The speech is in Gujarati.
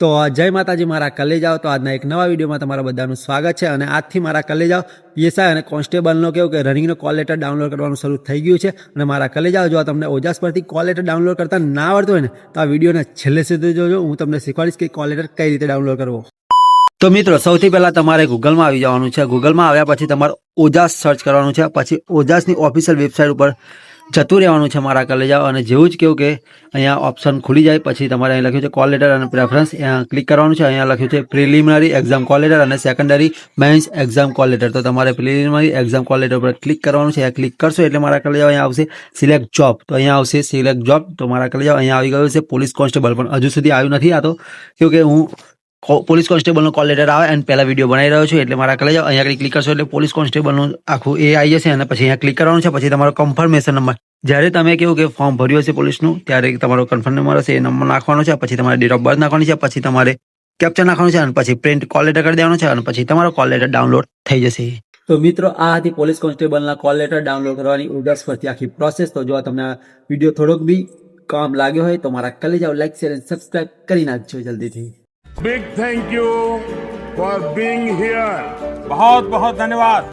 તો જય માતાજી મારા કલેજાઓ તો આજના એક નવા વિડીયોમાં તમારા બધાનું સ્વાગત છે અને આજથી મારા કલેજાઓ પીએસઆઈ અને કોન્સ્ટેબલનો કેવું કે રનિંગનો કોલ લેટર ડાઉનલોડ કરવાનું શરૂ થઈ ગયું છે અને મારા કલેજાઓ જો તમને ઓજાસ પરથી કોલ લેટર ડાઉનલોડ કરતા ના આવડતું હોય ને તો આ વિડીયોને છેલ્લે સુધી જોજો। હું તમને શીખવાડીશ કે કોલ લેટર કઈ રીતે ડાઉનલોડ કરવો। તો મિત્રો સૌથી પહેલાં તમારે ગૂગલમાં આવી જવાનું છે। ગૂગલમાં આવ્યા પછી તમારે ઓજાસ સર્ચ કરવાનું છે, પછી ઓજાસની ઓફિશિયલ વેબસાઇટ ઉપર જતું રહેવાનું છે મારા કલેજાઓ। અને જેવું જ કેવું કે અહીંયા ઓપ્શન ખુલી જાય પછી તમારે અહીં લખ્યું છે કોલ લેટર અને પ્રેફરન્સ, અહીંયા ક્લિક કરવાનું છે। અહીંયા લખ્યું છે પ્રિલિમિનરી એક્ઝામ કોલ લેટર અને secondary men's exam call letter. તો તમારે પ્રિલિમિનરી એક્ઝામ કોલ લેટર પર ક્લિક કરવાનું છે। અહીંયા ક્લિક કરશો એટલે મારા કલેજાઓ અહીંયા આવશે સિલેક્ટ જોબ। તો અહીંયા આવશે સિલેક્ટ જોબ। તો મારા કલેજાઓ અહીંયા આવી ગયું છે પોલીસ કોન્સ્ટેબલ, પણ હજુ સુધી આવ્યું નથી। આ તો કેવું કે હું પોલીસ કોન્સ્ટેબલનો કોલ લેટર આવે અને પહેલા વિડીયો બનાવી રહ્યો છું એટલે મારા કલેજાઓ અહીંયા ક્લિક કરશો એટલે પોલીસ કોન્સ્ટેબલનું આખું એ આવી જશે અને પછી અહીંયા ક્લિક કરવાનું છે। પછી તમારો કન્ફર્મેશન નંબર, જ્યારે તમે કેવું કે ફોર્મ ભર્યું હશે પોલીસનું ત્યારે તમારો કન્ફર્મ નંબર હશે એ નંબર નાખવાનો છે। પછી તમારે ડેટ ઓફ બર્થ નાખવાની છે, પછી તમારે કેપ્ચર નાખવાનું છે અને પછી પ્રિન્ટ કોલ લેટર કરી દેવાનું છે અને પછી તમારો કોલ લેટર ડાઉનલોડ થઈ જશે। તો મિત્રો આ હતી પોલીસ કોન્સ્ટેબલના કોલ લેટર ડાઉનલોડ કરવાની ઓજાસ પરથી આખી પ્રોસેસ। તો જો તમને આ વિડીયો થોડોક બી કામ લાગ્યો હોય તો મારા કલેજાઓ લાઈક શેર અને સબસ્ક્રાઇબ કરી નાખજો જલ્દીથી। Big thank you for being here. बहुत बहुत धन्यवाद।